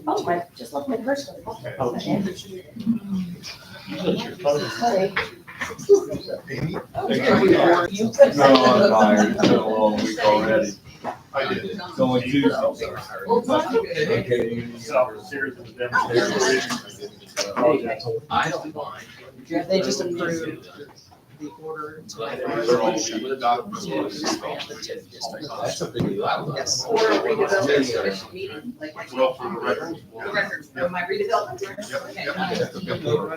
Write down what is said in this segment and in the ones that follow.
Oh, I just left my purse. Okay. Amy? No, I'm tired. It's been a long week already. I did. It's only Tuesday. Okay. Series of demonstrations. I don't mind. They just approved the order to my They're all expand the TIF district. That's a big loud. Yes. Or a redevelopment commission meeting, like. Well, for the record. The records, for my redevelopment. Yep, Okay. yep.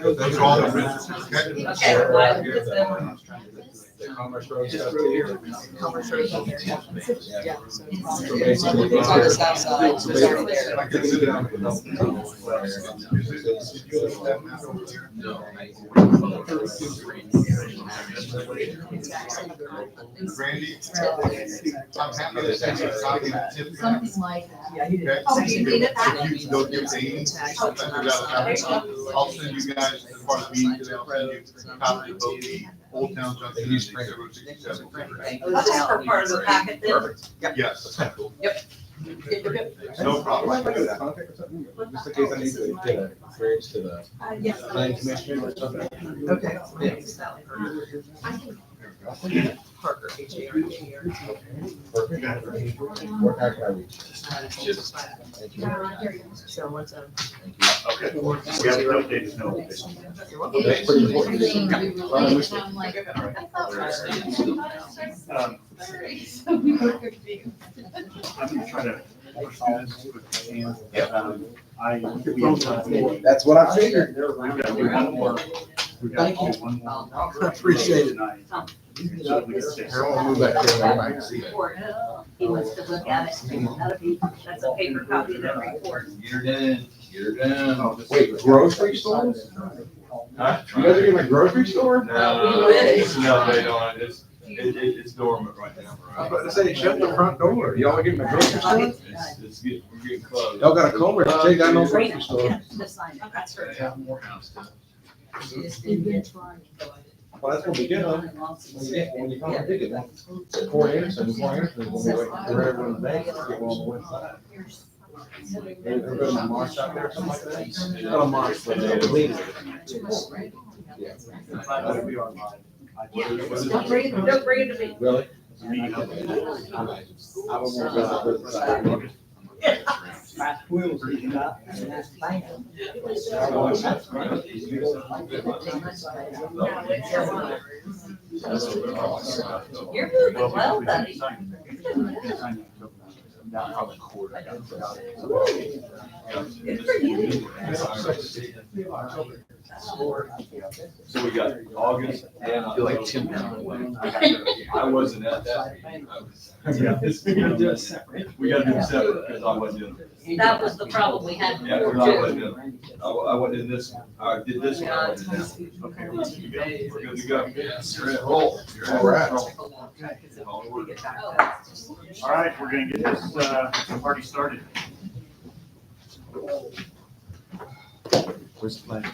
Those are all the businesses, okay? Okay, well, I get them. The Commerce Road stuff too. Commerce Road. Yeah. So So basically, it's on the south side. So It's already there. I can sit down with them. No. Randy, I'm happy to send you a copy of the tip. Something like that. Yeah, he did. Okay. Oh, you need it back? You can go give it to Amy. I'll send you guys, as part of the meeting today, I'll send you a copy of both the Old Town Junction and 067. I'll just for part of the packet then. Yes. No No problem. Just in case I need to get a bridge to the Yes. planning commission or something. Okay. Yeah. Parker, H-A-R-K-E-R. Perfect. Where how can I reach? Thank you. So what's up? Okay, we have an update, no. That's pretty important. I'm gonna try to. That's what I figured. We've got to do one more. We've got to do one more. I appreciate it. Tonight. Harold, move back there, I can see it. He wants to look at it. That's a paper copy of that report. You're done. You're done. Wait, grocery stores? Huh? You guys are getting a grocery store? No, no, they don't. It's dormant right now. I was about to say, shut the front door. Y'all are getting a grocery store? It's getting, we're getting close. Y'all got a Culver, take down no grocery store. Just sign it, that's her. Have more house stuff. Well, that's gonna be good, huh? When you come and pick it, Fort Anderson, Fort Anderson, when we went to everyone's bank, get one on the west side. Maybe they're going to Marsh out there or something like that? Not a Marsh, but Lena. Yeah. That'll be online. Don't bring it to me. Really? I would want to go to You're moving well, buddy. Good for you. So we got August and like 10 pounds. I wasn't at that meeting. We gotta do it separate because I wasn't in it. That was the problem we had Yeah, before because I too. wasn't in it. I wasn't in this, I did this one, I wasn't in it. Okay, we're good to go. You're at roll. You're at roll. All right, we're gonna get this, party started. Where's the flag?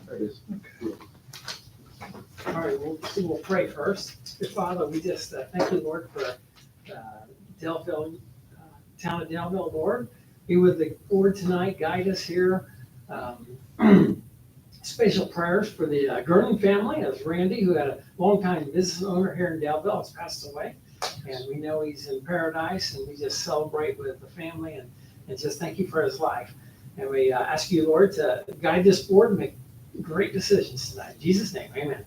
There it is. All right, we'll pray first. Dear Father, we just thank you, Lord, for Delville, town of Delville, Lord. Be with the board tonight, guide us here. Special prayers for the Gernon family, as Randy, who had a longtime business owner here in Delville, has passed away. And we know he's in paradise, and we just celebrate with the family and just thank you for his life. And we ask you, Lord, to guide this board and make great decisions tonight. In Jesus' name, amen.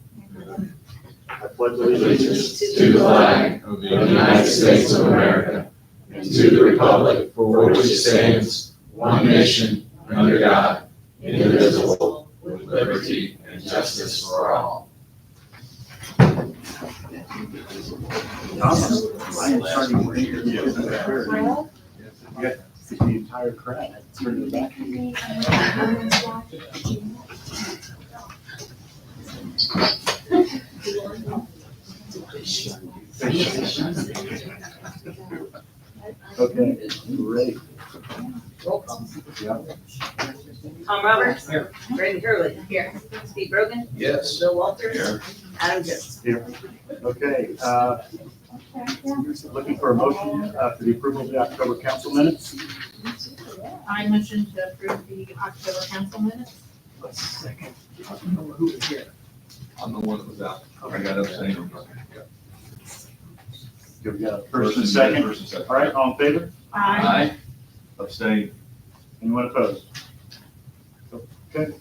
I pledge allegiance To the flag of the United States of America, and to the republic for which it stands, one nation, under God, indivisible, with liberty and justice for all. Thomas, I am starting to think of you as a parent. You got the entire crowd. Turn it back. Okay, ready. Tom Roberts. Here. Randy Hurley. Here. Steve Brogan. Yes. Bill Walters. Here. Adam Jones. Here. Okay, Looking for a motion for the approval of the October council minutes. I motion to approve the October council minutes. Second, I don't know who was here. I'm the one that was out. I got abstained. Okay, we got a first and second. First and second. All right, all in favor? Aye. Abstain. Anyone opposed? Okay.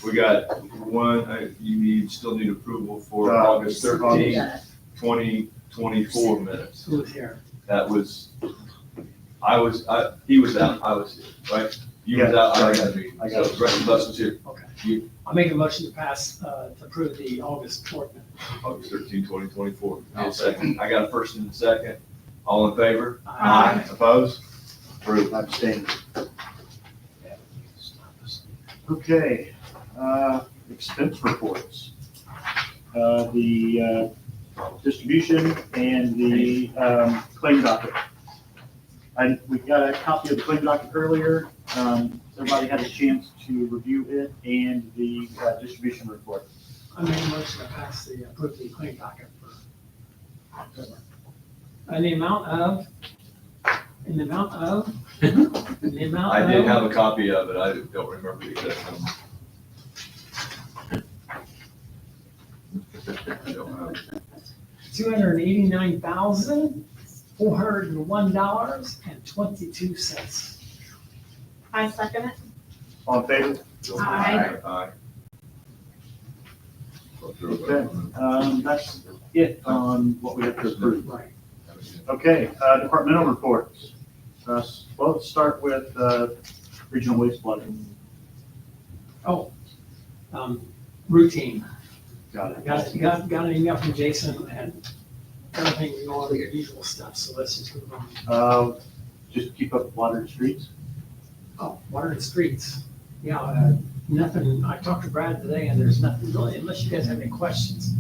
We got one, still need approval for Uh, August August. 13th, 2024 minutes. Who was here? That was, he was out, I was here, right? You was out, I got a meeting. I got So it. the rest of us was here. I'll make a motion to pass, to approve the August 4th minute. August 13th, 2024. Need a second. I got a first and a second. All in favor? Aye. Opposed? Approved. Abstained. Okay, expense reports. The distribution and the claim docket. We got a copy of the claim docket earlier. Everybody had a chance to review it and the distribution report. I make a motion to pass the, approve the claim docket for October. And the amount of, I did have a copy of it. I don't remember the exact number. I don't know. $289,401.22. I second it. All in favor? Aye. Aye. Okay, that's it on what we have to approve. Right. Okay, departmental reports. Well, let's start with regional wastewater. Routine. Got it. Got an email from Jason and everything, all the usual stuff, so let's just move on. Just keep up water and streets. Oh, water and streets. Yeah, nothing, I talked to Brad today and there's nothing really, unless you guys have any questions.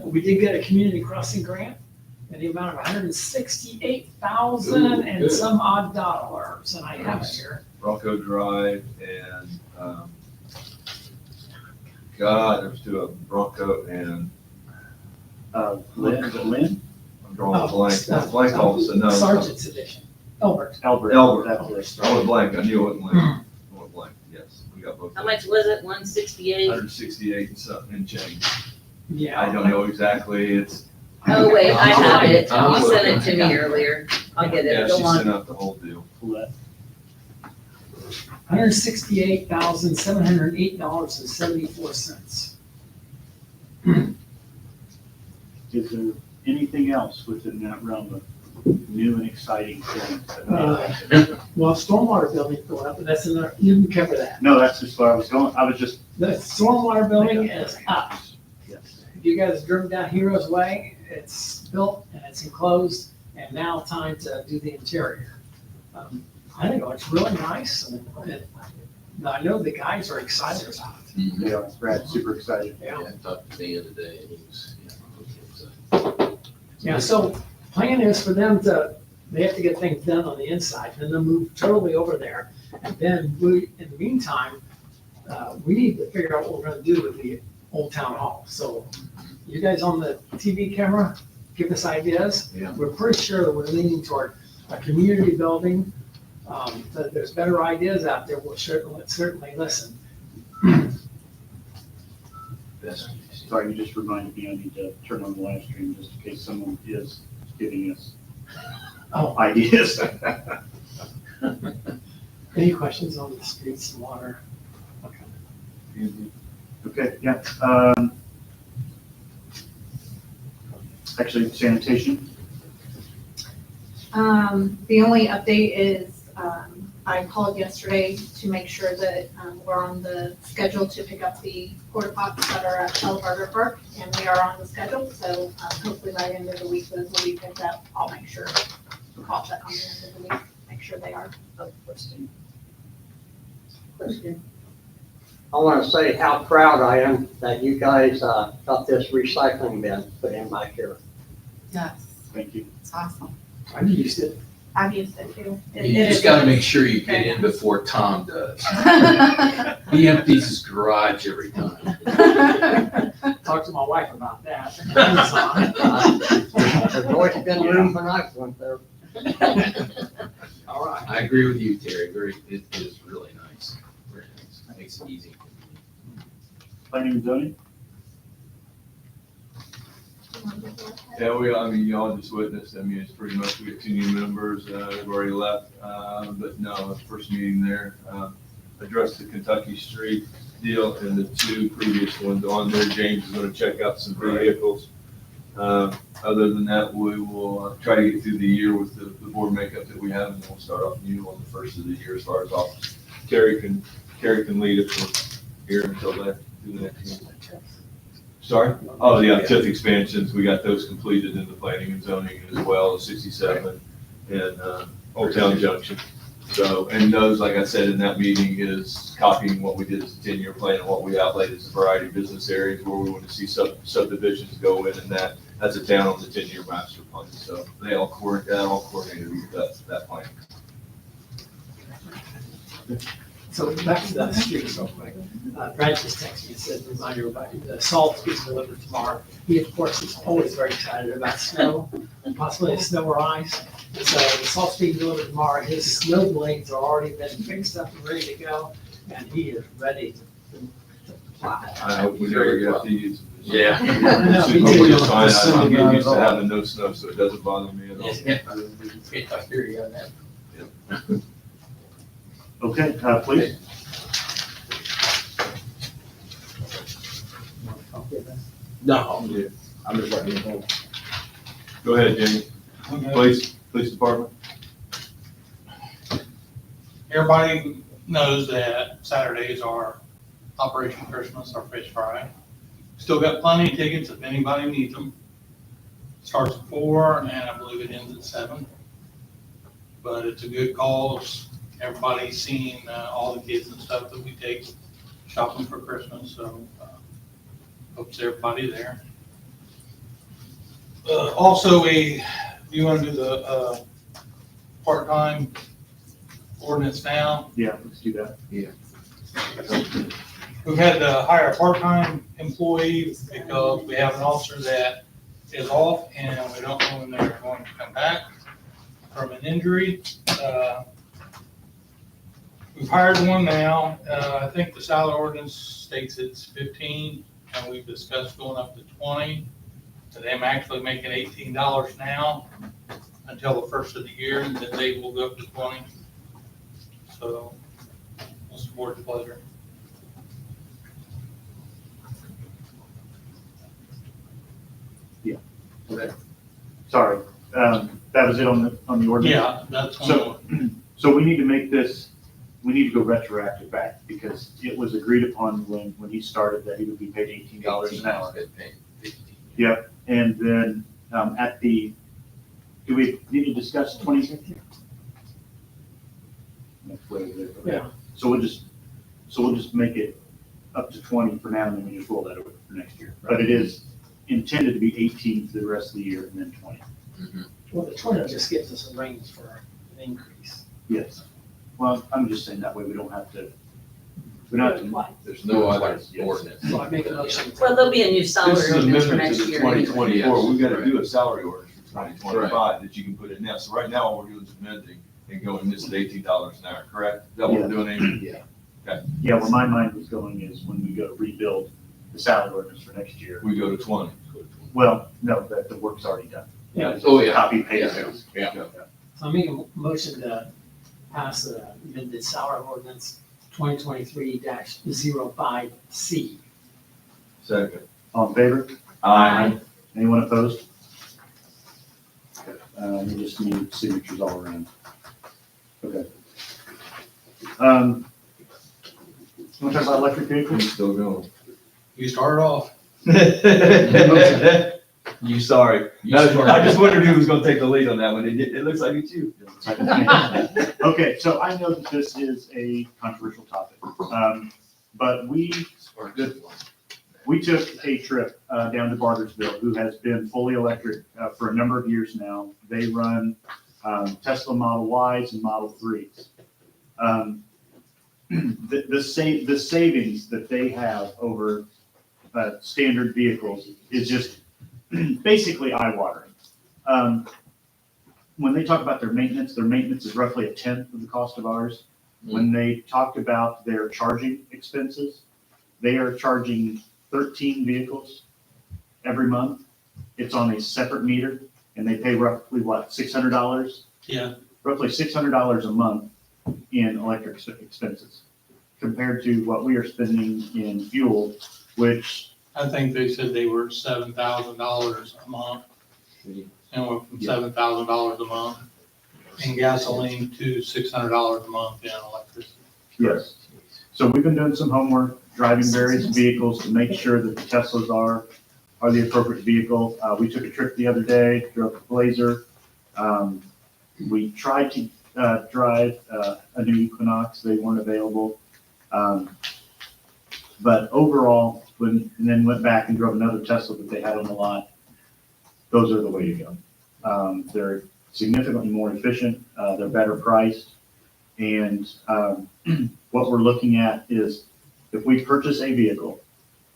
We did get a community crossing grant in the amount of $168,000 and some odd dollars, and I have it here. Bronco Drive and, God, there's two of them, Bronco and, Lynn, is it Lynn? I'm drawing a blank, blank all of a sudden, no. Sergeant's edition. Albert. Albert. Albert. That's it. I went blank, I knew it wasn't Lynn. I went blank, yes, we got both. How much was it? 168? 168 and something and change. Yeah. I don't know exactly, it's. Oh, wait, I have it. I'm You sent it to looking. me earlier. I'll get Yeah, it. she Go on. sent out the whole deal. $168,708.74. Is there anything else within that realm of new and exciting things? Well, stormwater building going up, but that's another, you can cover that. No, that's just where I was going. I was just. The stormwater building is up. Yes. If you guys driven down Heroes Way, it's built and it's enclosed, and now time to do the interior. I think it's really nice, and I know the guys are excited about it. Yeah, Brad's super excited. Yeah. I talked to Dan today, and he was, Yeah, so plan is for them to, they have to get things done on the inside, then they'll move totally over there. And then we, in the meantime, we need to figure out what we're gonna do with the old town hall. So you guys on the TV camera, give us ideas. Yeah. We're pretty sure that we're leaning toward a community building. That there's better ideas out there, we'll certainly listen. Sorry, you just reminded me I need to turn on the live stream just in case someone is giving us ideas. Any questions on the streets and water? Okay. Okay, yeah. Actually, sanitation. The only update is, I called yesterday to make sure that, we're on the schedule to pick up the porta pots that are at Elbarger Park, and we are on the schedule, so, hopefully by the end of the week, those will be picked up. I'll make sure, I'll check on the end of the week, make sure they are. I want to say how proud I am that you guys got this recycling bin put in back here. Yes, Thank you. it's awesome. I used it. I've used it too. You just gotta make sure you get in before Tom does. He empties his garage every time. Talk to my wife about that. There's always been room for nice ones there. All right. I agree with you, Terry. It is really nice. Very nice. Makes it easy. Planning and zoning? Yeah, I mean, y'all just witnessed, I mean, it's pretty much, we have 2 new members, they've already left, but no, first meeting there, addressed the Kentucky Street deal and the 2 previous ones on there. James is gonna check out some vehicles. Other than that, we will try to get through the year with the board makeup that we have, and then we'll start off new on the first of the year as far as office. Terry can lead it from here until then, through the next year. Sorry? Oh, yeah, TIF expansions, we got those completed in the planning and zoning as well, 67 and Old Town Junction. So, and those, like I said in that meeting, is copying what we did as a 10-year plan and what we outlaid as a variety of business areas where we want to see subdivisions go in, and that's a town on the 10-year master plan. So they all coordinated with that plan. So back to the streets real quick. Brad just texted me and said, remind everybody, the salt is delivered tomorrow. He, of course, is always very excited about snow, possibly snow or ice. And so the salt's being delivered tomorrow. His snow blades are already been fixed up and ready to go, and he is ready to fly. I hope we never get to use them. Yeah. Hopefully you'll find out. I'm getting used to having no snow, so it doesn't bother me at all. I hear you on that. Okay, please. No, I'm just letting you know. Go ahead, Jamie. Police department. Everybody knows that Saturdays are Operation Christmas, our fish fry. Still got plenty of tickets if anybody needs them. Starts at 4 and I believe it ends at 7. But it's a good cause. Everybody's seen all the kids and stuff that we take shopping for Christmas, so hopes everybody there. Also, you want to do the part-time ordinance now? Yeah, let's do that. We've had to hire a part-time employee because we have an officer that is off and we don't know when they're going to come back from an injury. We've hired one now. I think the salary ordinance states it's 15 and we've discussed going up to 20. So them actually making $18 now until the first of the year, and then they will go up to 20. So what's the board's pleasure? Sorry, that was it on the ordinance? Yeah, that's one. So we need to make this, we need to go retroactive back because it was agreed upon when he started that he would be paid $18 an hour. Yep, and then do we need to discuss 20? Yeah. So we'll just make it up to 20 for now, and then we just roll that over for next year. But it is intended to be 18 for the rest of the year and then 20. Well, the 20 just gives us a range for an increase. Yes. Well, I'm just saying that way we don't have to, There's no other ordinance. So I make a motion. Well, there'll be a new This salary is an ordinance for amendment to next the year. 2024. We've got to do a salary ordinance for 2025 that you can put in now. So right now, all we're doing is amending and going, this is $18 an hour, correct? Is that what we're doing, Amy? Yeah. Yeah, where my mind was going is when we go to rebuild the salary ordinance for next year. We go to 20. Well, no, that the work's already done. Yeah. Oh, yeah. Copy paste. Yeah. So I make a motion to pass the amended salary ordinance 2023-05C. Second. All in favor? Aye. Anyone opposed? We just need signatures all around. Okay. Want to talk about electric vehicles? We're still going. You started off. You sorry. No, I just wondered who was going to take the lead on that one. It looks like it's you. Okay, so I know that this is a controversial topic, but we took a trip down to Bargersville, who has been fully electric for a number of years now. They run Tesla Model Ys and Model 3s. The savings that they have over standard vehicles is just basically eye-watering. When they talk about their maintenance is roughly a tenth of the cost of ours. When they talked about their charging expenses, they are charging 13 vehicles every month. It's on a separate meter, and they pay roughly, what, $600? Yeah. Roughly $600 a month in electric expenses, compared to what we are spending in fuel, which, I think they said they were $7,000 a month. And went from $7,000 a month in gasoline to $600 a month in electricity. yes. So we've been doing some homework, driving various vehicles to make sure that the Teslas are the appropriate vehicle. We took a trip the other day, drove a Blazer. We tried to drive a new Equinox. They weren't available. But overall, and then went back and drove another Tesla that they had on the lot. Those are the way to go. They're significantly more efficient. They're better priced. And what we're looking at is if we purchase a vehicle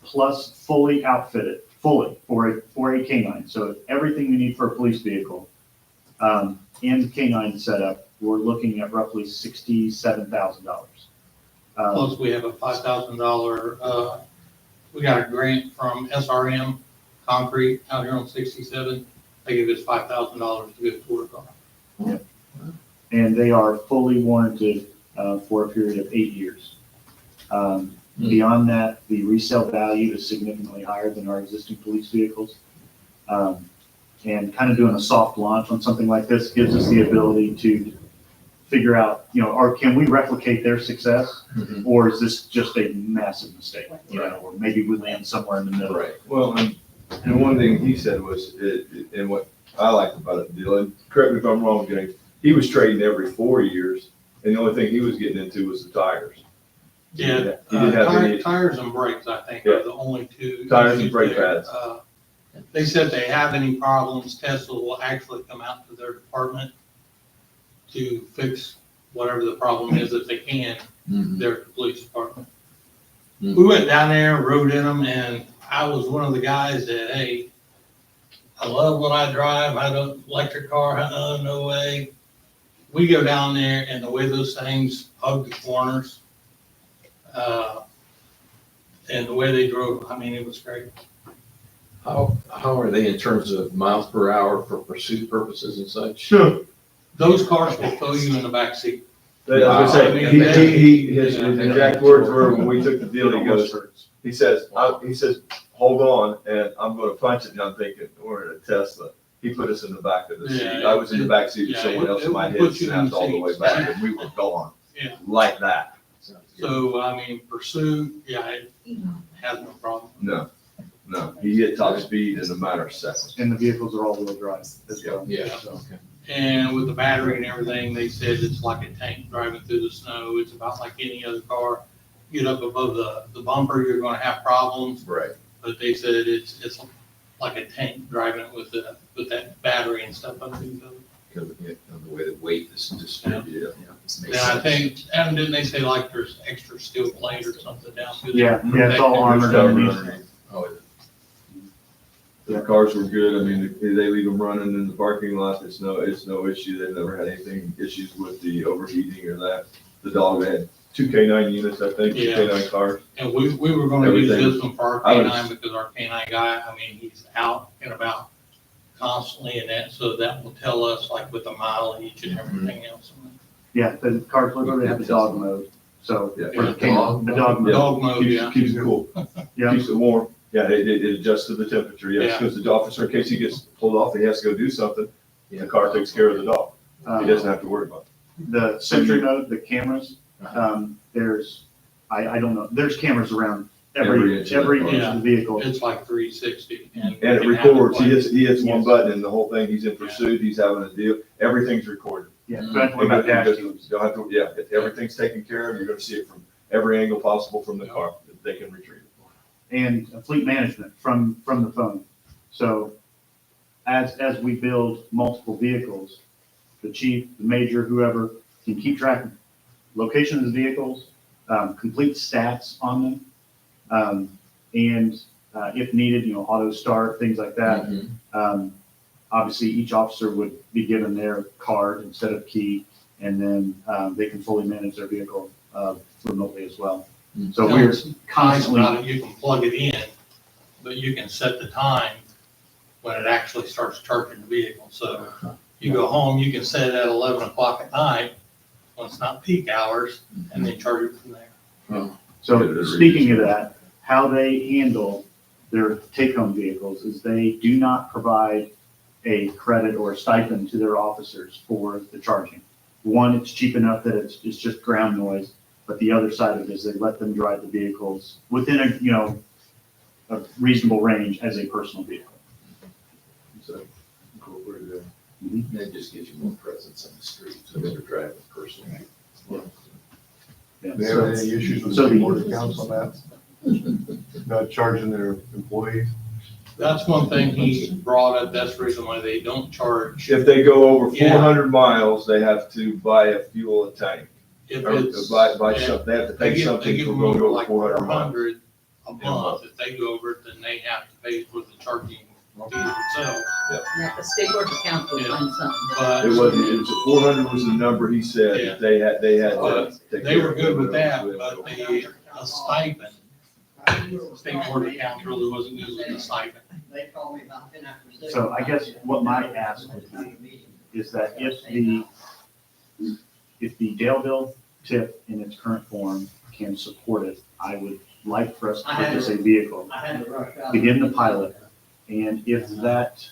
plus fully outfitted, fully for a canine, so everything we need for a police vehicle and canine setup, we're looking at roughly $67,000. Plus we have a $5,000, we got a grant from SRM Concrete out here on 67. They gave us $5,000 to get toward the car. And they are fully warranted for a period of 8 years. Beyond that, the resale value is significantly higher than our existing police vehicles. And kind of doing a soft launch on something like this gives us the ability to figure out, or can we replicate their success? Or is this just a massive mistake? Or maybe we land somewhere in the middle. Right. Well, and one thing he said was, and what I liked about it, Dylan, correct me if I'm wrong, James, he was trading every 4 years, and the only thing he was getting into was the tires. Yeah, He didn't have any tires and brakes, I think, Yeah. are the only two. tires and issues brake there. pads. They said they have any problems, Tesla will actually come out to their department to fix whatever the problem is if they can, their police department. We went down there, rode in them, and I was one of the guys that, hey, I love what I drive, I don't, electric car, no way. We go down there and the way those things hug the corners, and the way they drove, I mean, it was great. How are they in terms of miles per hour for pursuit purposes and such? Sure. Those cars will throw you in the back seat. I was gonna say, his exact words were, when we took the deal, he says, hold on, and I'm gonna punch it, and I'm thinking, we're in a Tesla. He put us in the back of the seat. Yeah, I was in the back seat with yeah, someone else, it and my would head put you in snapped all the way seats. back, and we were gone. Yeah. Like that. So, I mean, pursuit, yeah, it has no problem. No, he hit top speed in a matter of seconds. And the vehicles are all-wheel drive as well. Yeah. So, And with the battery and everything, they said it's like a tank driving through the snow. It's about like any other car. Get up above the bumper, you're gonna have problems. Right. But they said it's like a tank driving it with that battery and stuff underneath of it. Because of the way the weight is distributed. And I think, and didn't they say like there's extra steel plate or something down through there? yeah, it's all armored underneath. Oh, The cars were good. I mean, they leave them running in the parking lot. It's no issue. They've never had anything, issues with the overheating or that. The dog had 2 K9 units, I think, 2 Yeah. K9 cars. And we were gonna use Everything. this one for our I was- canine because our canine guy, I mean, he's out and about constantly and that, so that will tell us like with the mileage and everything else. Yeah, the cars literally have a dog mode. So, Yeah. for the canine, a dog mode. Dog mode, yeah. Keeps it cool. Yeah. Keeps it warm. Yeah, it adjusts to the temperature, yes, Yeah. because the officer, in case he gets pulled off, he has to go do something. The car takes care of the dog. He doesn't have to worry about it. The sentry mode, the cameras, there's, I don't know, there's cameras around every Every inch inch of the of car. the vehicle. It's like 360 and. And it we can have records, like- he hits one Yes. button and the whole thing, he's in pursuit, he's having a deal, everything's recorded. Yeah, so that's what about dash cams. Don't have to, yeah, if everything's taken care of, you're gonna see it from every angle possible from the car, that they can retrieve it. And fleet management from the phone. So as we build multiple vehicles, the chief, the major, whoever, can keep track of location of the vehicles, complete stats on them. And if needed, auto start, things like that. Obviously, each officer would be given their card instead of key, and then they can fully manage their vehicle remotely as well. So we're Nice constantly, about it, you can plug it in, but you can set the time when it actually starts charging the vehicle. So you go home, you can set it at 11 o'clock at night, when it's not peak hours, and then charge it from there. so speaking of that, how they handle their take-home vehicles is they do not provide a credit or a stipend to their officers for the charging. One, it's cheap enough that it's just ground noise, but the other side of it is they let them drive the vehicles within a reasonable range as a personal vehicle. So, incorporated there. That just gives you more presence on the street, so they're driving personally. Yeah, Do they have so- any issues with so the the- board accounts on that? Not charging their employees? That's one thing he brought up, that's the reason why they don't charge. If they go over Yeah. 400 miles, they have to buy a fuel tank. If Or it's, buy yeah, something, they have to they pay give something them for going over like 400 miles. 400 a month. If they go over it, then they have to pay for the charging fee themselves. Yeah, the state board account will find something. But It was 400 was the number he said, Yeah. that they had to But take they care were of good it. with that, but the stipend, state board account really wasn't good with the stipend. They called me about 10 after 6. So I guess what my ask would be is that if the Daleville TIP in its current form can support it, I would like for us to purchase a vehicle, I had to rush out. begin the pilot, and if that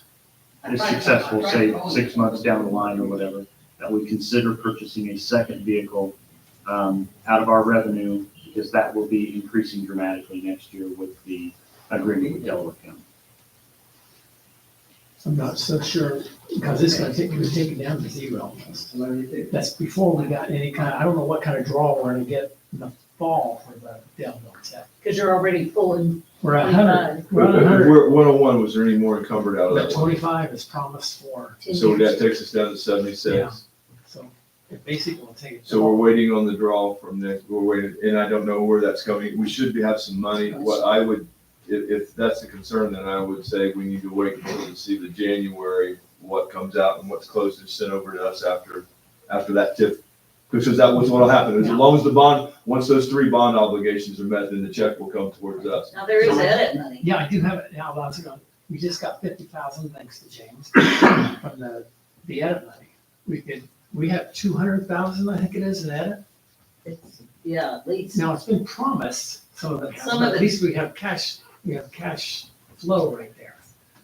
is successful, say 6 months down the line or whatever, that we consider purchasing a second vehicle out of our revenue, because that will be increasing dramatically next year with the agreement with Delaware County. I'm not so sure, because it's gonna take, we're taking down to zero almost. That's before we got any kind, I don't know what kind of draw we're gonna get in the fall for the Delville tech. Because you're already pulling We're at 100, 25. we're at 100, We're at 101, was there any more encumbered out of but that one? 25 is promised for, 10 So that years. takes us down to 76. so it basically will take it. So we're waiting on the draw from next, we're waiting, and I don't know where that's coming. We should have some money. What I would, if that's a concern, then I would say we need to wait until to see the January, what comes out and what's closed and sent over to us after that tip. Because that was what'll happen. As long as the bond, once those 3 bond obligations are met, then the check will come towards us. Now, there is edit money. Yeah, I do have it now, I was gonna, we just got 50,000, thanks to James, from the edit money. We have 200,000, I think it is, in edit. It's- Yeah, at least. Now, it's been promised, some of it, Some but of at it- least we have cash flow right there.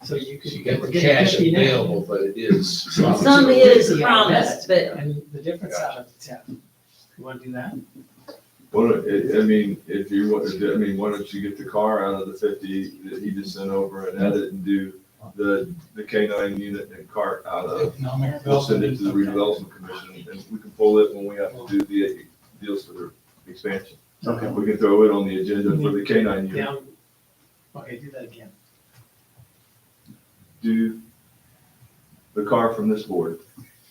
So you could. So you got we're the getting cash 50 now. available, but it is. Some is 50 out of promised, that, but And the difference out of the 10. You wanna do that? Well, I mean, if you want, I mean, why don't you get the car out of the 50 that he just sent over and edit and do the K9 unit and cart out of? Economic We'll send it development. to the redevelopment commission, and we can pull it when we have to do the deals for the expansion. Okay. We can throw it on the agenda for the K9 unit. Down, okay, do that again. Do the car from this board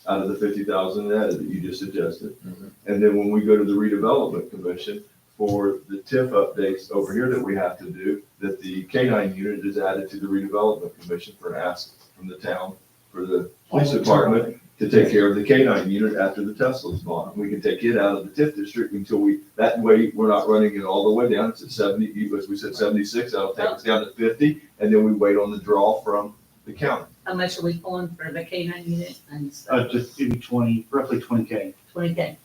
out of the 50,000 added that you just suggested. Mhm. And then when we go to the redevelopment commission for the TIF updates over here that we have to do, that the K9 unit is added to the redevelopment commission for an ask from the town for the police department to take care of the K9 unit after the Tesla's gone. We can take it out of the TIF district until that way, we're not running it all the way down. It's at 70, as we said, 76, that'll take us down to 50, and then we wait on the draw from the county. how much are we pulling for the K9 unit and stuff? Just maybe roughly 20K. 20K.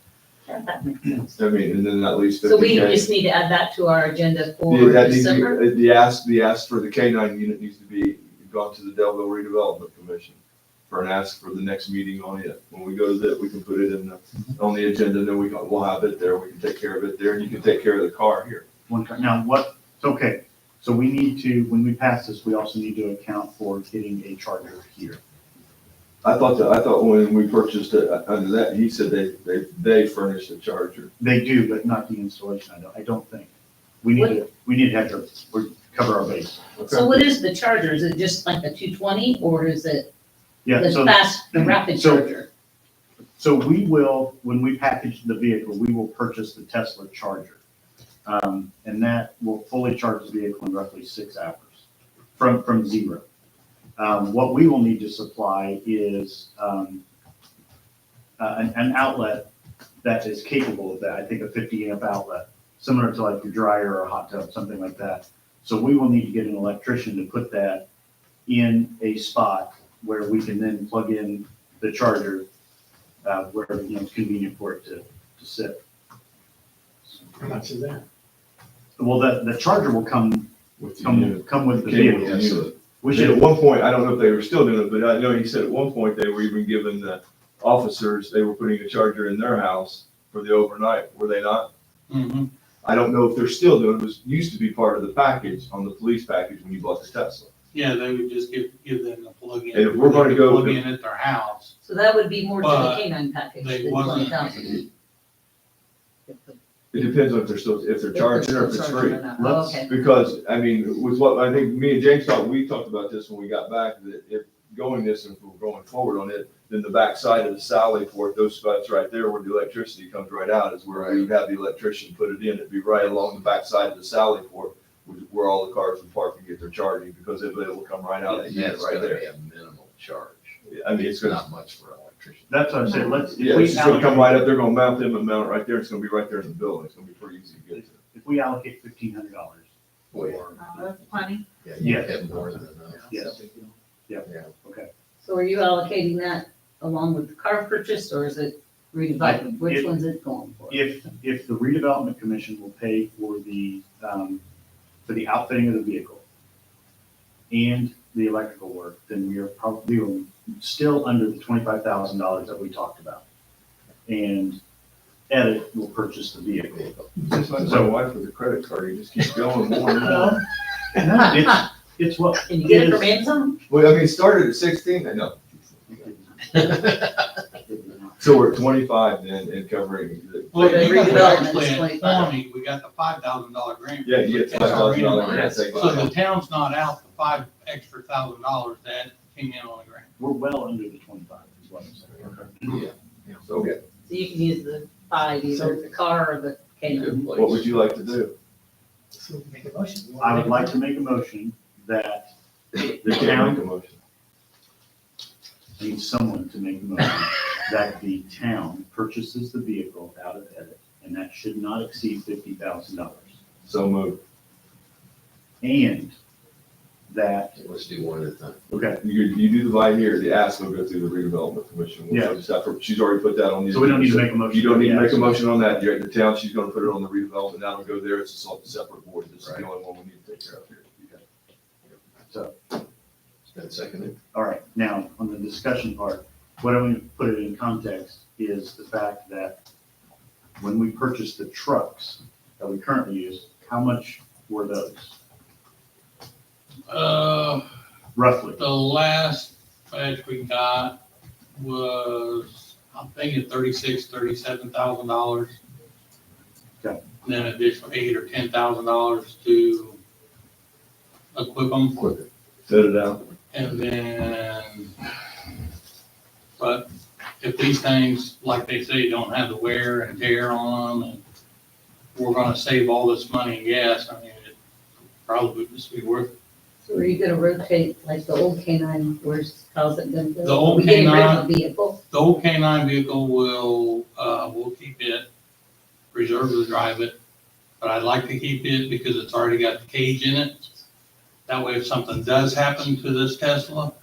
Yeah, that makes sense. I mean, and then at least So we 50K. just need to add that to our agenda for Yeah, that needs to December? be, the ask for the K9 unit needs to be gone to the Delville Redevelopment Commission for an ask for the next meeting on it. When we go to that, we can put it on the agenda, and then we'll have it there, we can take care of it there, and you can take care of the car here. Now, okay, so we need to, when we pass this, we also need to account for getting a charger here. I thought when we purchased it under that, he said they furnish the charger. They do, but not the installation, I don't think. We need to have to, cover our base. So what is the charger? Is it just like a 220 or is it Yeah, the so fast, the rapid so- charger? So we will, when we package the vehicle, we will purchase the Tesla charger. And that will fully charge the vehicle in roughly 6 hours from zero. What we will need to supply is an outlet that is capable of that. I think a 50 amp outlet, similar to like your dryer or a hot tub, something like that. So we will need to get an electrician to put that in a spot where we can then plug in the charger, where it's convenient for it to sit. How much is that? Well, the charger will come with the come unit. with the Cable vehicle. unit. We And at should, one point, I don't know if they were still doing it, but I know he said at one point they were even giving the officers, they were putting a charger in their house for the overnight, were they not? Mhm. I don't know if they're still doing it. It was, used to be part of the package, on the police package when you bought the Tesla. Yeah, they would just give them the plug-in. And if we're gonna They could go Plug with- in at their house. So that would be more to the But canine package they than wasn't- 20,000. It depends on if they're still, if they're charging or if it's free. Oh, okay. Because, I mean, with what, I think me and James we talked about this when we got back, that if going this, and if we're going forward on it, then the back side of the Sally Port, those spots right there where the electricity comes right out is where we would have the electrician put it in. It'd be right along the back side of the Sally Port, where all the cars would park and get their charging, because it will come right out of the unit That's right gonna there. be a minimal charge. I mean, it's It's gonna, not much for an electrician. that's what I said, if yeah, we it's just gonna come right allocate, up, they're gonna mount them and mount it right there. It's gonna be right there in the building. It's gonna be pretty easy to get to. if we allocate $1,500, Well, yeah. That's plenty. Yeah, you Yes. have more than enough. yes, So are you allocating that along with the car purchase, or is it redevelopment? Which If- one's it going for? if the redevelopment commission will pay for the outfitting of the vehicle and the electrical work, then we are still under the $25,000 that we talked about. And Edit will purchase the vehicle. Just like my wife with a credit card, you just keep going more and more. It's what. Can you get it from is- Amazon? Well, I mean, it started at 16, I know. So we're at 25 then and covering the. Well, The you guys redevelopment is actually at 25. Farming, we got the $5,000 grant. Yeah, you get That's our $5,000 grant. grant, take So the five. town's not out the $5,000 that came in on the grant. We're well under the 25 is what I'm saying. So So you can use the 5, either the car or the canine. Good place. what would you like to do? So we can make a motion. You wanna I would make a like to make a motion that the You can't town make a motion. needs someone to make a motion that the town purchases the vehicle out of Edit, and that should not exceed $50,000. So move. And that, Let's do one at a time. okay, You do the buy here, the ask will go through the redevelopment commission. Which Yeah. is separate. She's already put that on the. so we don't need to make a motion. You don't need to make a Yeah. motion on that. You're at the town, she's gonna put it on the redevelopment, that'll go there, it's a separate board, this is the only one we need to take care of here. So, Is that seconded? all right, now, on the discussion part, what I'm going to put it in context is the fact that when we purchased the trucks that we currently use, how much were those, roughly? The last batch we got was, I'm thinking $37,000. Okay. And then additional $8,000 or $10,000 to equip them. Quicker. Set it out. And then, but if these things, like they say, don't have the wear and tear on them, and we're gonna save all this money in gas, I mean, it probably would just be worth it. So are you gonna rotate, like the old canine, how's it gonna go? The old Are we getting rid of canine- the vehicle? The old K-9 vehicle we'll keep it, reserve to drive it, but I'd like to keep it because it's already got the cage in it. That way if something does happen to this Tesla,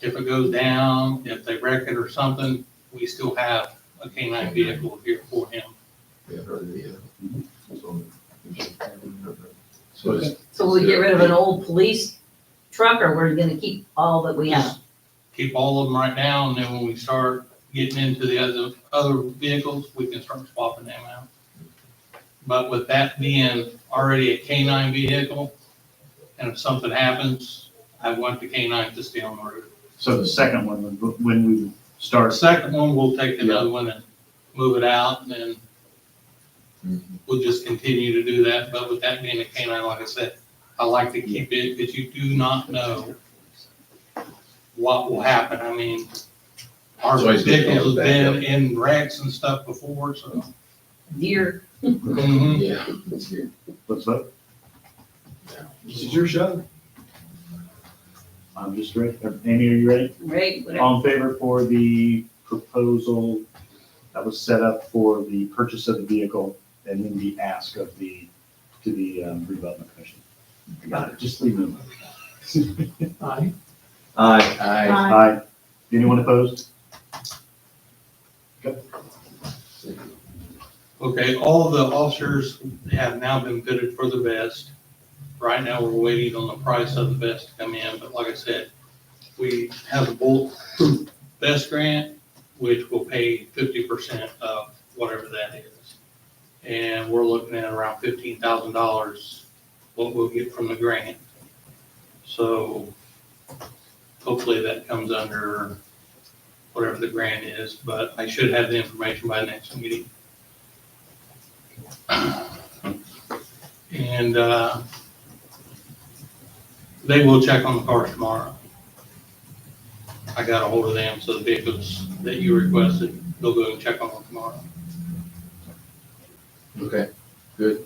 if it goes down, if they wreck it or something, we still have a K-9 vehicle here for him. Yeah, or the, So it's- So will we get rid of an old police truck, or we're gonna keep all that we have? Keep all of them right now, and then when we start getting into the other vehicles, we can start swapping them out. But with that being already a K-9 vehicle, and if something happens, I want the K-9 to stay on the road. So the second one, when we Our start, second one, we'll take the other one and move it out, and then we'll just continue to do that. But with that being a K-9, like I said, I like to keep it, because you do not know what will happen. I mean, our It's always good to vehicles have have a been in wrecks and stuff before, so. Deer, Mhm. Yeah, that's good. Let's vote. This is your show. I'm just ready. Amy, are you ready? right, whatever. All in favor for the proposal that was set up for the purchase of the vehicle and then the ask of to the redevelopment commission? Got it, just leave them. Aye. Aye. Aye. Aye. Anyone opposed? Okay, all the officers have now been fitted for the vest. Right now, we're waiting on the price of the vest to come in, but like I said, we have the bulletproof vest grant, which will pay 50% of whatever that is. And we're looking at around $15,000, what we'll get from the grant. So hopefully that comes under whatever the grant is, but I should have the information by next meeting. And they will check on the cars tomorrow. I got a hold of them, so the vehicles that you requested, they'll go and check on them tomorrow. Okay, good.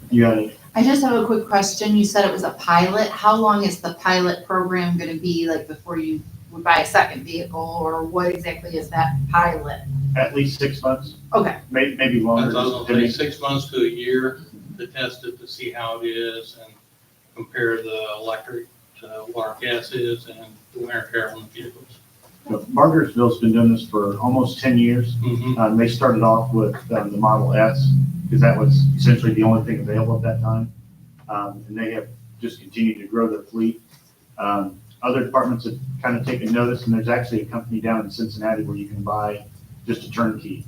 You got it. I just have a quick question. You said it was a pilot. How long is the pilot program gonna be, like, before you would buy a second vehicle, or what exactly is that pilot? At least 6 months, Okay, maybe longer. That's just all, depending. 6 months to a year to test it, to see how it is and compare the electric to what our gas is and the wear and tear on the vehicles. Bargersville's been doing this for almost 10 years. Mhm. They started off with the Model S, because that was essentially the only thing available at that time. And they have just continued to grow their fleet. Other departments have kind of taken notice, and there's actually a company down in Cincinnati where you can buy just a turnkey,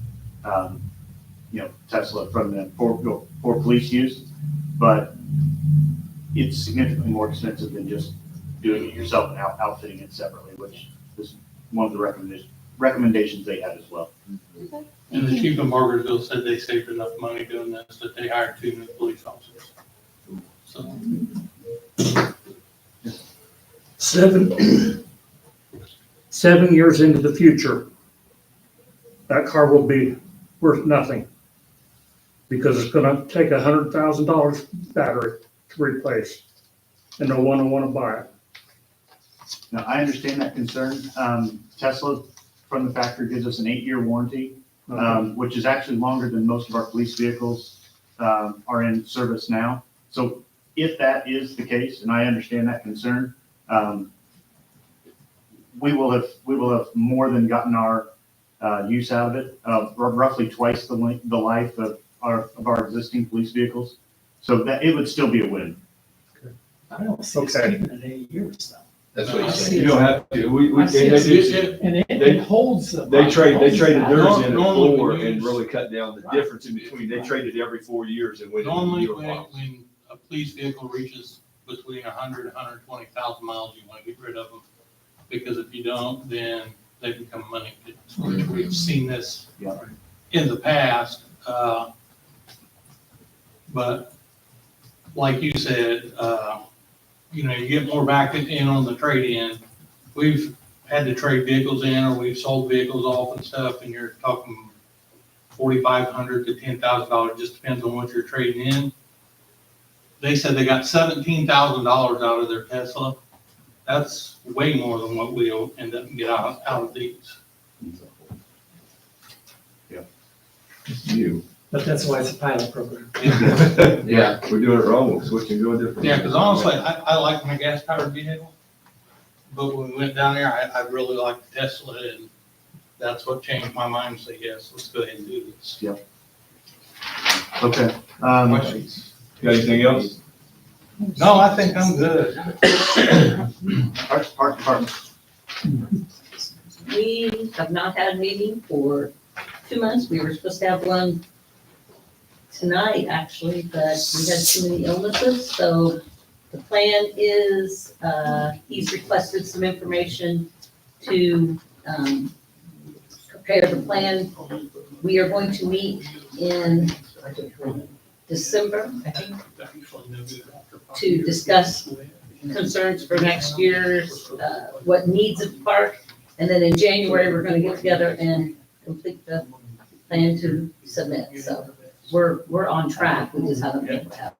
Tesla from them for police use. But it's significantly more expensive than just doing it yourself and outfitting it separately, which is one of the recommendations they had as well. And the chief of Margaretville said they saved enough money doing this, that they hired 2 new police officers. So, 7 years into the future, that car will be worth nothing. Because it's gonna take $100,000 battery to replace, and no one will wanna buy it. Now, I understand that concern. Tesla from the factory gives us an 8-year warranty, which is actually longer than most of our police vehicles are in service now. So if that is the case, and I understand that concern, we will have more than gotten our use out of it, roughly twice the life of our existing police vehicles. So that it would still be a win. I don't see us Okay. keeping it 8 years though. That's what I he's see saying. You don't have to. We I see they us do- use it, and it holds the. They traded holds theirs that. in at Normally 4 we and use- really cut down the difference in between. They traded every 4 years and went into normally newer when models. a police vehicle reaches between 100 and 120,000 miles, you want to get rid of them. Because if you don't, then they become money pits, which we've seen this Yeah. in the past. But like you said, you get more back in on the trade-in. We've had to trade vehicles in, or we've sold vehicles off and stuff, and you're talking $4,500 to $10,000, just depends on what you're trading in. They said they got $17,000 out of their Tesla. That's way more than what we'll end up get out of these. You. But that's why it's a pilot program. Yeah. We're doing it wrong. We're switching to a different. Yeah, because honestly, I like my gas-powered vehicle, but when we went down there, I really liked the Tesla, and that's what changed my mind, to say, yes, let's go ahead and do this. Okay. Questions? Got anything else? No, I think I'm good. Park department. We have not had a meeting for 2 months. We were supposed to have one tonight, actually, but we had too many illnesses. So the plan is, he's requested some information to prepare the plan. We are going to meet in December, I think, to discuss concerns for next year's, what needs of the park And then in January, we're gonna get together and complete the plan to submit. So we're on track. We just haven't been able to have,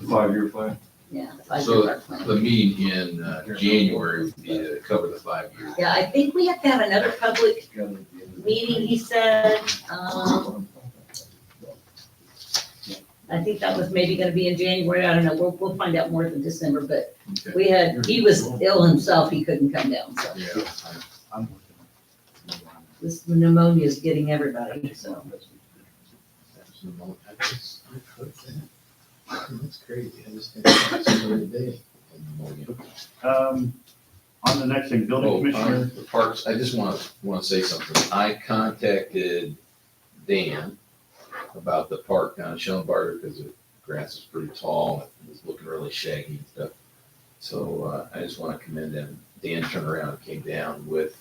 5-year plan. yeah, the 5-year So park plan. the meeting in January would be to cover the 5 years. Yeah, I think we have to have another public meeting, he said. I think that was maybe gonna be in January. I don't know. We'll find out more in December, but Okay. he was ill himself. He couldn't come down, so Yeah. I'm this pneumonia is getting everybody, so. That's crazy. I just think that's the other day. On the next thing, building Oh, commissioner. the parks, I just want to say something. I contacted Dan about the park down in Schoenbarger because the grass is pretty tall and it's looking really shaggy and stuff. So I just want to commend them. Dan turned around and came down with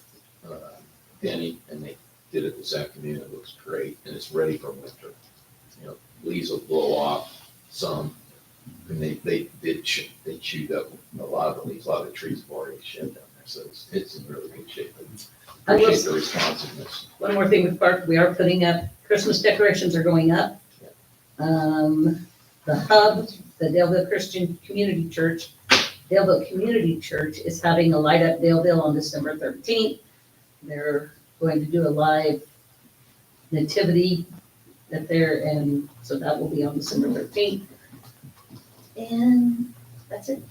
Denny and they did it this afternoon. It looks great and it's ready for winter. You know, leaves will blow off some. And they chewed up a lot of the leaves, a lot of the trees have already shed down there, so it's in really good shape. I will- Appreciate the responsiveness. One more thing with park, we are putting up, Christmas decorations are going up. The hub, the Daleville Christian Community Church, Daleville Community Church is having a light up Daleville on December 13th. They're going to do a live nativity at there, and so that will be on December 13th. And that's it.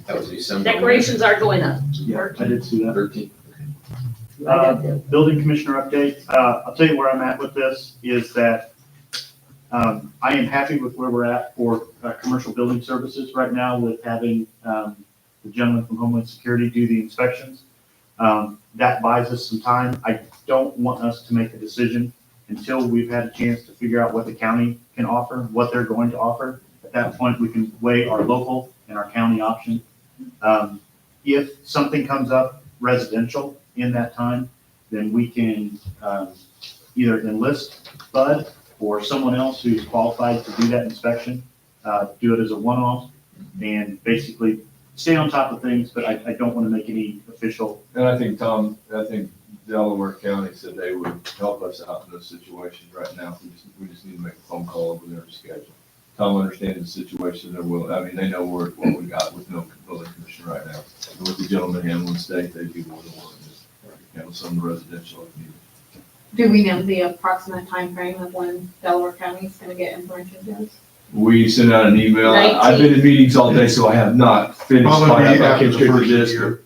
That was December. Decorations are going up. Yeah, I did see that. 13th. Building commissioner update, I'll tell you where I'm at with this, is that I am happy with where we're at for commercial building services right now with having the gentleman from Homeland Security do the inspections. That buys us some time. I don't want us to make a decision until we've had a chance to figure out what the county can offer, what they're going to offer. At that point, we can weigh our local and our county option. If something comes up residential in that time, then we can either enlist Bud or someone else who's qualified to do that inspection, do it as a one-off, and basically stay on top of things, but I don't want to make any official. And I think Delaware County said they would help us out in those situations right now. We just need to make a phone call over their schedule. Tom understands the situation. They know what we got with no building commission right now. And with the gentleman handling state, they'd be more than willing to handle some residential if needed. Do we know the approximate timeframe of when Delaware County is gonna get information to us? We sent out an email. I've been in meetings all day, so I have not finished. Probably I after came the straight to first this, year.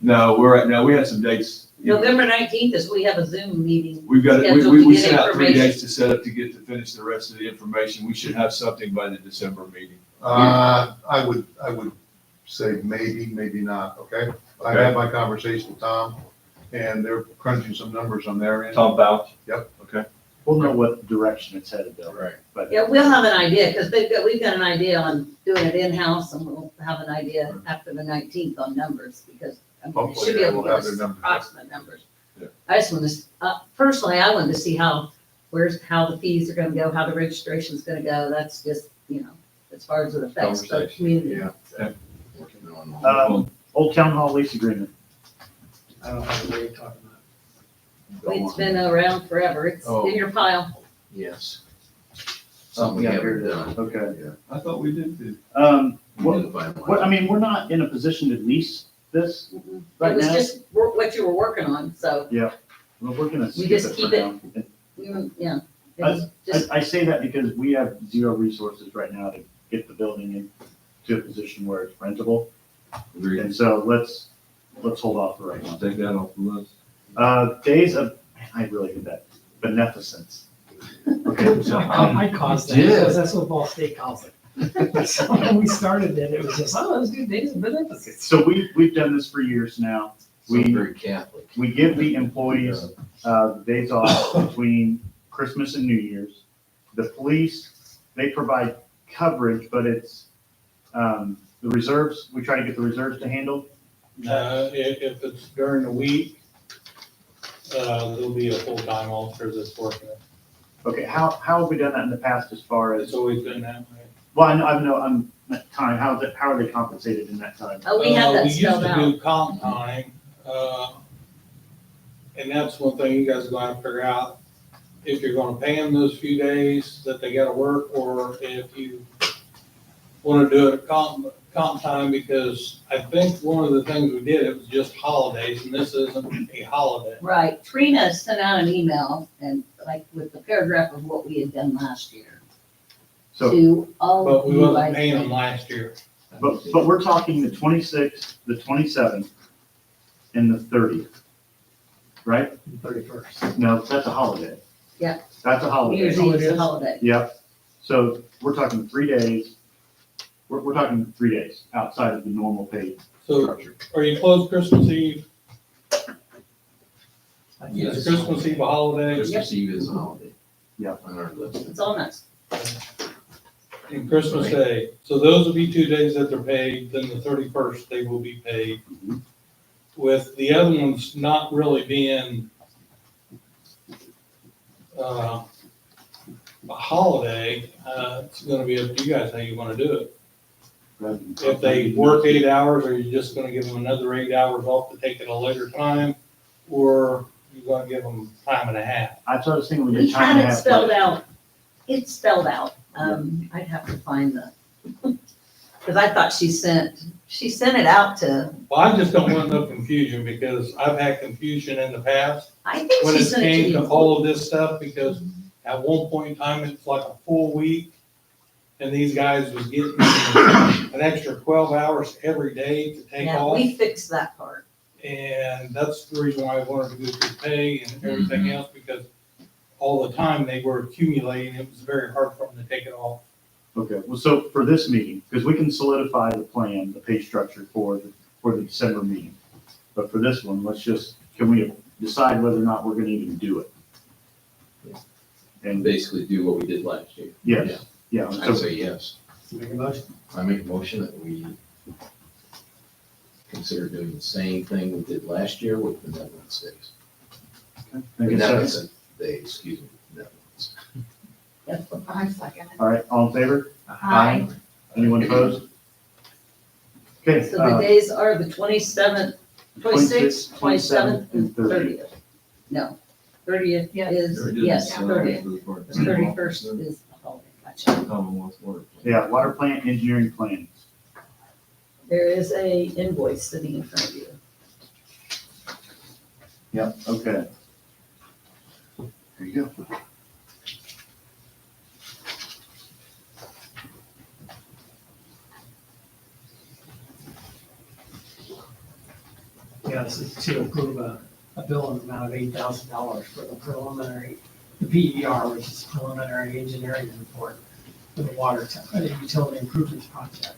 but no, we had some dates. November 19th is, we have a Zoom meeting. We've got, scheduled we to get sent out 3 information. days to set up to finish the rest of the information. We should have something by the December meeting. I would say maybe not, okay? I had my conversation with Tom, and they're crunching some numbers on their end. Tom Bouch? Yep. Okay. We'll know what direction it's headed though. Right. But Yeah, we'll have an idea, because we've got an idea on doing it in-house, and we'll have an idea after the 19th on numbers, because I mean, it Hopefully should be they able will to give have their us numbers. approximate numbers. Yeah. I just want to, personally, I wanted to see how the fees are gonna go, how the registration's gonna go. That's just, as far as it affects the Conversation. community. Yeah. So, Working on Old Town Hall lease agreement. I don't know what you're talking about. It's been around forever. It's Oh. in your pile. Yes. Something we Yeah, haven't here it is. done. Okay. I thought we did too. We didn't finalize. We're not in a position to lease this It right was now. just what you were working on, so, We're gonna We skip just it for keep it- now. yeah. It was just, I say that because we have zero resources right now to get the building into a position where it's rentable. Agreed. And so let's hold off for right now. I'll take that off the list. Days of, I really did that, beneficence. Okay, so, I caused that, Yeah. because that's what Ball State calls it. So when we started it was just, let's do days of beneficence. so we've done this for years now. We're We, very Catholic. we give the employees, days off between Christmas and New Year's. The police, they provide coverage, but it's, the reserves, we try to get the reserves to handle. If it's during the week, there'll be a full-time officer that's working it. Okay, how have we done that in the past as far as, It's always been that way. well, I know, I'm, time, how are they compensated in that time? we have that We spelled used out. to do comp time, And that's one thing you guys are gonna have to figure out, if you're gonna pay them those few days that they gotta work, or if you wanna do it at comp time, because I think one of the things we did, it was just holidays, and this isn't a holiday. Right, Trina sent out an email and like with the paragraph of what we had done last year So, to all But we you wasn't guys. paying them last year. but we're talking the 26th, the 27th, and the 30th, right? 31st. No, that's a holiday. Yeah. That's a holiday. New Year's Eve is a holiday. Yep. So we're talking 3 days. We're talking 3 days outside of the normal paid So structure. are you closed Christmas Eve? Yes. Is Christmas Eve a holiday? Christmas Eve is a holiday. Yeah. On our list. It's on us. And Christmas Day. So those will be 2 days that they're paid, then the 31st, they will be paid. Mhm. With the other ones not really being a holiday, it's gonna be up to you guys how you wanna do it. If they work 8 hours, are you just gonna give them another 8 hours off to take it a later time? Or you gonna give them time and a half? I thought I was thinking we We did time had and a it half. spelled out. It's spelled out. I'd have to find the, because I thought she sent it out to, Well, I just don't want no confusion, because I've had confusion in the past I think when she it sent it came to to you. all of this stuff, because at one point in time, it's like a full week. And these guys was getting an extra 12 hours every day to take Yeah, off. we fixed that part. And that's the reason why I wanted to go through pay and everything else, because all the time they were accumulating, it was very hard for them to take it off. Okay, well, so for this meeting, because we can solidify the plan, the pay structure for the December meeting. But for this one, can we decide whether or not we're gonna even do it? And basically do what we did last year. Yes, yeah, I'd so, say yes. Make a motion. I make a motion that we consider doing the same thing we did last year with the Netherlands days. make a second. Netherlands Day, excuse me, Netherlands. I second it. All right, all in favor? Aye. Anyone opposed? Okay, So the days are the 27th, 26th, 27th, 27th, and and 30th. No, 30th Yes. is, yes, 30th. The 31st is the holiday. Gotcha. Commonwealth water. Yeah, water plant engineering plans. There is a invoice sitting in front of you. Yep, okay. There you go. Yes, it's to approve a bill in the amount of $8,000 for the preliminary, the PER, which is preliminary engineering report for the utility improvements project.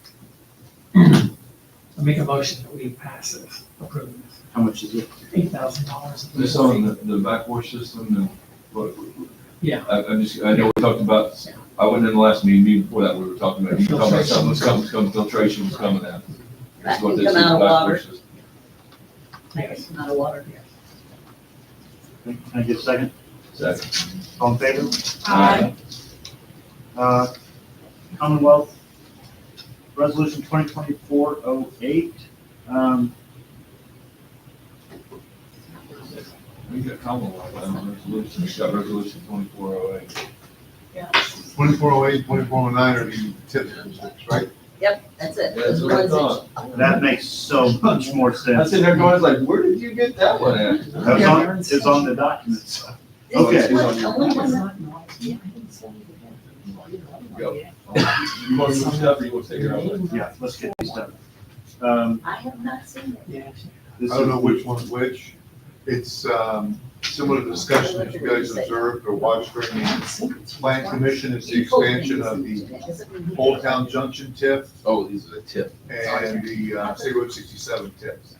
I make a motion that we pass this, approve this, How much is it? $8,000. This on the backwash system and what? Yeah. I know we talked about, I wasn't in the last meeting before that, we were talking about, you were talking about something, filtration was coming out. That's what this is, Come out of water. backwash system. I guess not a water. Can I get a second? Second. All in favor? Aye. Commonwealth Resolution 2024-08. We got Commonwealth, resolution, we got resolution 2408. 2408, 2409 are the tip districts, right? Yep, that's it. That's Those what I ones that- thought. That makes so much more I sense. said, everyone's like, where did you get that one at? It's on the documents. This Okay. is what the only one that- Go. You want to move stuff or you want to take your own? Yeah, let's get these done. I have not seen it. Yeah. This I don't is- know which one's which. It's similar to the discussion that you guys observed or watched during the Plan Commission. It's the expansion of the Old Town Junction tip Oh, these are the tip. and the State Road 67 tips.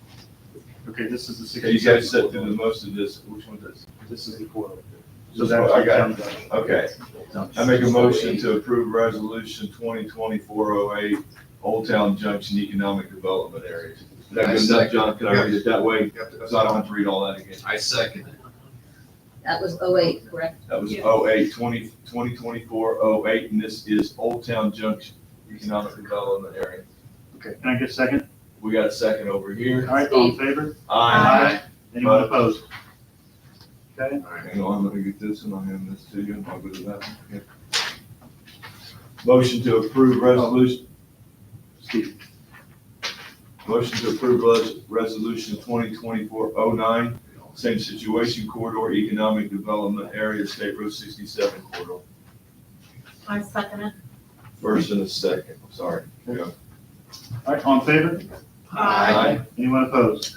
Okay, this is the Okay, you guys 67. said through the most of this, which one is? This is the quarter. So that's, I got it. Okay. Junction. I make a motion to approve resolution 2024-08, Old Town Junction Economic Development Areas. Is that good enough, John? Can I read it that way? So I don't have to read all that again. I second it. That was 08, correct? That was 08, 2024-08, and this is Old Town Junction Economic Development Area. Okay, can I get a second? We got a second over here. All right, all in favor? Aye. Anyone opposed? Okay, Hang on, let me get this and I'll hand this to you. I'll go to that. Yeah. Motion to approve resolution. Steve. Motion to approve resolution 2024-09, same situation corridor, economic development area, State Road 67 corridor. I second it. First and a second, I'm sorry. Yeah. All right, all in favor? Aye. Anyone opposed?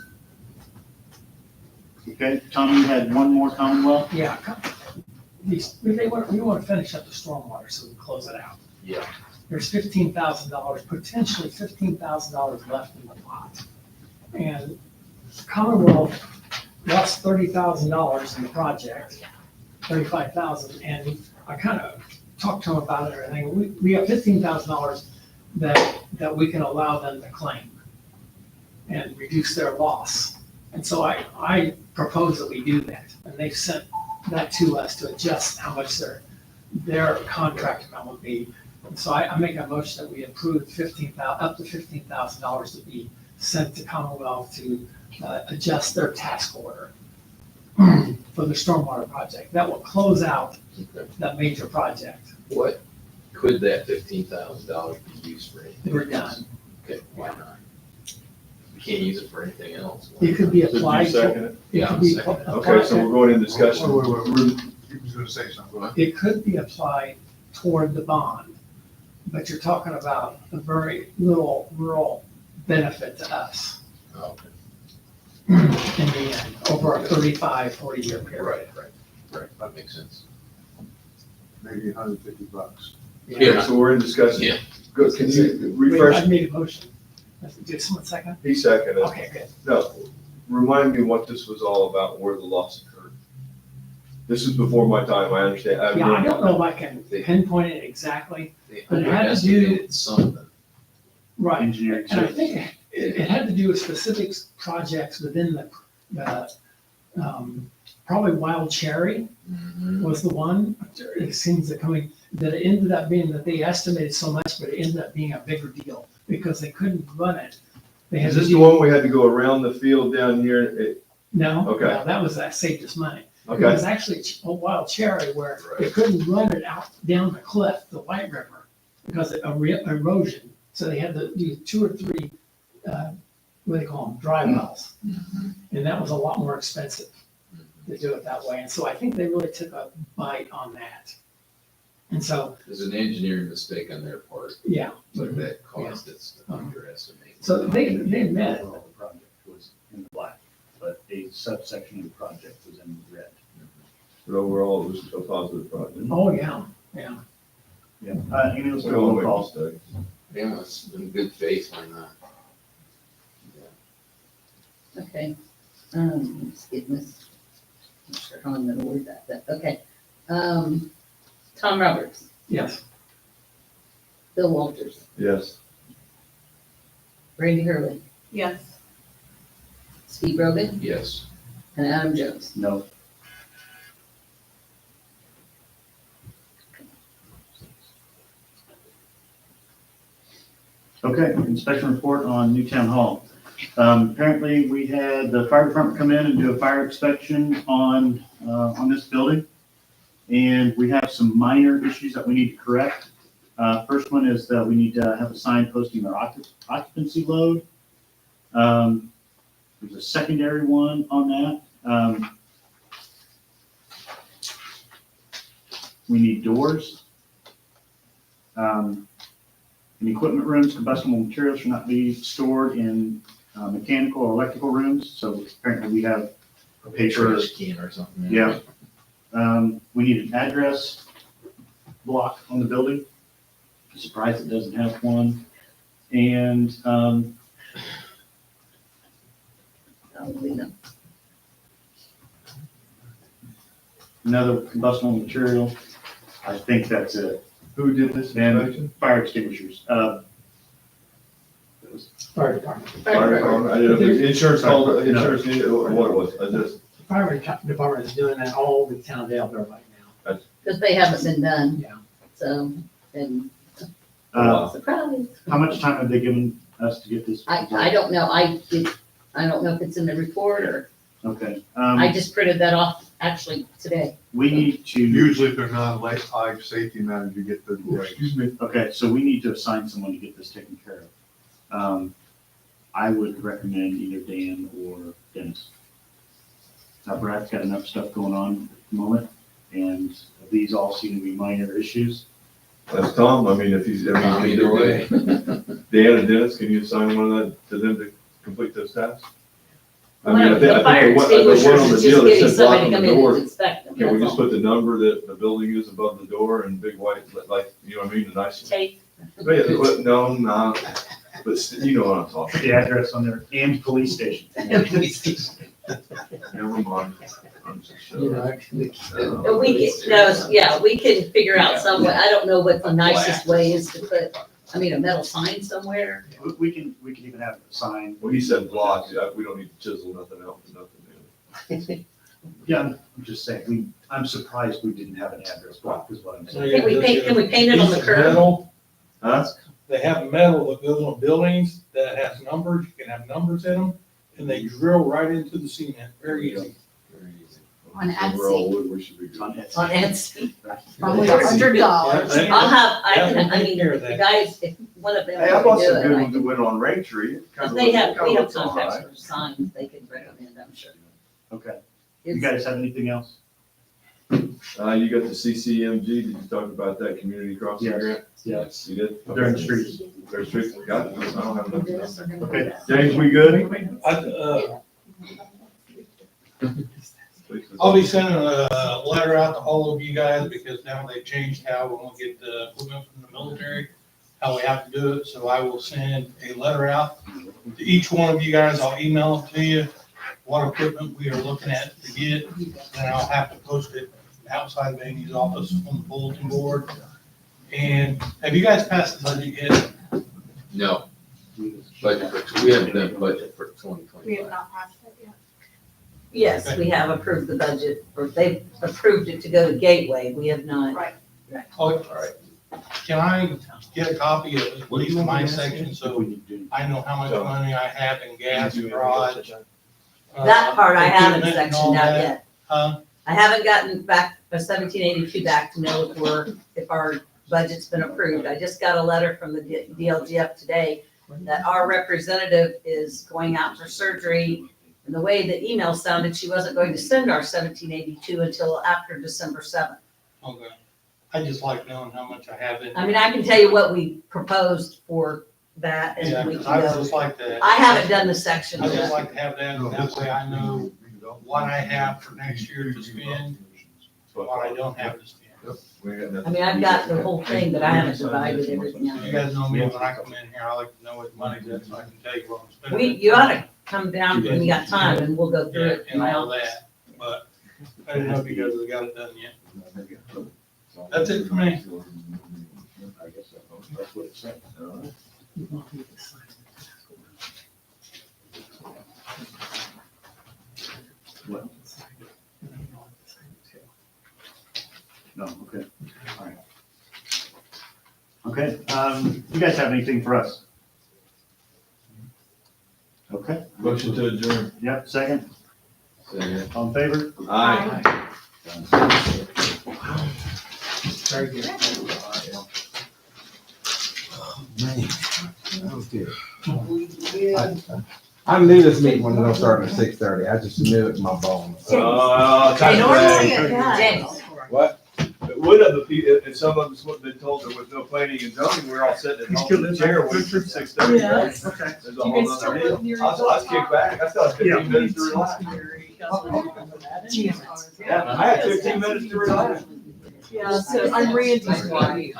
Okay, Tom, you had one more Commonwealth? Yeah, we want to finish up the stormwater so we can close it out. Yeah. There's $15,000, potentially $15,000 left in the pot. And Commonwealth lost $30,000 in the project, $35,000, and I kind of talked to them about it and everything. We have $15,000 that we can allow them to claim and reduce their loss. And so I propose that we do that, and they've sent that to us to adjust how much their contract amount would be. And so I make a motion that we approve up to $15,000 to be sent to Commonwealth to adjust their task order for the stormwater project. That will close out that major project. What could that $15,000 be used for? Anything? We're done. Okay, why not? We can't use it for anything else. It could be So did you applied. second it? It could be Yeah, I'm Okay, so we're going in discussion. Wait, he was gonna say something. Go ahead. It could be applied toward the bond, but you're talking about a very little rural benefit to us Oh, okay. in the end, over a 35, 40-year period. Right, that makes sense. Maybe $150. Okay, so we're in discussion. Yeah. Good, can you Wait, refresh? I made a motion. Did someone second? He seconded. Okay, good. No, remind me what this was all about, and where the loss occurred. This is before my time, I understand. Yeah, I don't know if I can pinpoint it exactly. They But it had to do- underestimated something. Right. Engineering And I services. think it had to do with specific projects within the probably Wild Cherry Mhm. was the one. It seems that it ended up being that they estimated so much, but it ended up being a bigger deal because they couldn't run it. They had Is to this do- the one we had to go around the field down here? No, Okay. no, that saved us money. It Okay, was actually a Wild Cherry where they couldn't run it out down the cliff, the White River, because of erosion. So they had to do 2 or 3, what do they call them, dry wells. Mhm. And that was a lot more expensive to do it that way. And so I think they really took a bite on that. And so, There's an engineering mistake on their part, yeah. but that caused it to underestimate. So they admit, Overall, the project was in the black, but a subsection of the project was in red. but overall, it was a positive project. oh, yeah, yeah. Yeah. Any of We those all roll make call? mistakes. Yeah, it's in good faith, why not? Okay, let's get this, I'm not sure how I'm gonna word that, but, okay. Tom Roberts, Yes. Bill Walters, Yes. Randy Hurley, Yes. Steve Rogan, Yes. and Adam Jones. No. Okay, inspection report on Newtown Hall. Apparently, we had the fire department come in and do a fire inspection on this building. And we have some minor issues that we need to correct. First one is that we need to have a sign posting our occupancy load. There's a secondary one on that. We need doors. In equipment rooms, combustible materials should not be stored in mechanical or electrical rooms, so apparently we have A paper. trash can or something. Yeah. We need an address block on the building. I'm surprised it doesn't have one. And, Probably no. another combustible material. I think that's it. Who did this And inspection? fire extinguishers. It was Fire department. Fire department, I didn't know, if the insurance called, insurance needed, or what it was, I just, Fire department is doing that all over the town of Daleville right now. Because they haven't been done, Yeah. so, and Uh, surprise. How much time have they given us to get this? I don't know, I don't know if it's in the report or, Okay, I just printed that off actually today. we need to, Usually if they're non-life safety matters, you get 30 days. Excuse me. okay, so we need to assign someone to get this taken care of. I would recommend either Dan or Dennis. Now Brad's got enough stuff going on at the moment, and these all seem to be minor issues. That's Tom, I mean, if he's, Either way. Dan and Dennis, can you assign one of that to them to complete those tasks? I mean, I think, The fire the one on extinguishers the is deal just that getting said block somebody on to the come in door, and inspect them. can we that's just all. put the number that the building is above the door and big white, like, you know what I mean, the nice. Tape. No, no, but you know what I'm Put talking the address on there, and police station. about. Never mind. I'm just You showing. know, We can, no, yeah, we can figure out some way. I don't know what the nicest way is to put, I mean, a metal sign somewhere. We can even have a sign. Well, he said block, we don't need to chisel nothing out, nothing. Yeah, I'm just saying, I'm surprised we didn't have an address block, is what I'm saying. Can we paint it on the curb? Metal, Huh? they have metal that goes on buildings that has numbers, you can have numbers in them, and they drill right into the cement, very easy. Very easy. On We're all Etsy, wood, we should be good. On Etsy. On Etsy. probably $100. Yeah. I'll have, I Yeah, can, we'll I take mean, care of the that. guys, if one of them Hey, I can bought do some it, good I ones that went on Raintree. It Because kinda they have, kinda we have looks all contacts right. for signs they can recommend, I'm sure. Okay, you It's- guys have anything else? You got the CCMG, did you talk about that community crossing Yes. grant? Yes. You did? They're in the streets. They're streets, got it, I don't have nothing else. Okay, James, we good? I'll be sending a letter out to all of you guys, because now they've changed how we're gonna get the equipment from the military, how we have to do it, so I will send a letter out to each one of you guys, I'll email it to you, what equipment we are looking at to get, and I'll have to post it outside of Amy's office on the bulletin board. And have you guys passed the budget yet? No, budget for, we haven't done budget for twenty We have twenty-five. not passed it yet. Yes, we have approved the budget, or they've approved it to go to Gateway, we have not. Right. Oh, all right. Can I get a copy of at least my section, so I know how much money I have in gas, garage? That part I haven't equipment and all sectioned out that? yet. Huh? I haven't gotten back a 1782 back to know if our budget's been approved. I just got a letter from the DLGF today that our representative is going out for surgery. And the way the email sounded, she wasn't going to send our 1782 until after December 7th. Okay. I just like knowing how much I have in. I mean, I can tell you what we proposed for that Yeah, and we 'cause can I would go. just like to. I haven't done the section I just yet. like to have that, and that way I know what I have for next year to spend, what I don't have to spend. I mean, I've got the whole thing, but I haven't divided everything out. You guys know me, when I come in here, I like to know what money's in, so I can tell you what I'm spending. You ought to come down when you got time and we'll go through Yeah, it in and my all office. that, but I didn't know if you guys have got it done yet. That's it for me. I guess that's what it said. What? No, okay, all right. Okay, you guys have anything for us? Okay, Motion to adjourn. yep, second, Second. all in favor? Aye. Very good. Man, that was good. I knew this meeting wasn't gonna start at 6:30. I just knew it in my bones. James. What? It would have, if some of us would have been told there was no planning and zoning, we're all sitting at home in the chair waiting for 6:30. Yes. Okay. There's a whole other deal. I was kicked back, I still had 15 minutes to relax. Yeah, I had 15 minutes to relax. Yeah, so I'm Randy's wife.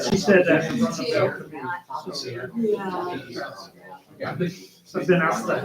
She said that in front of the Yeah. I've been out of the house.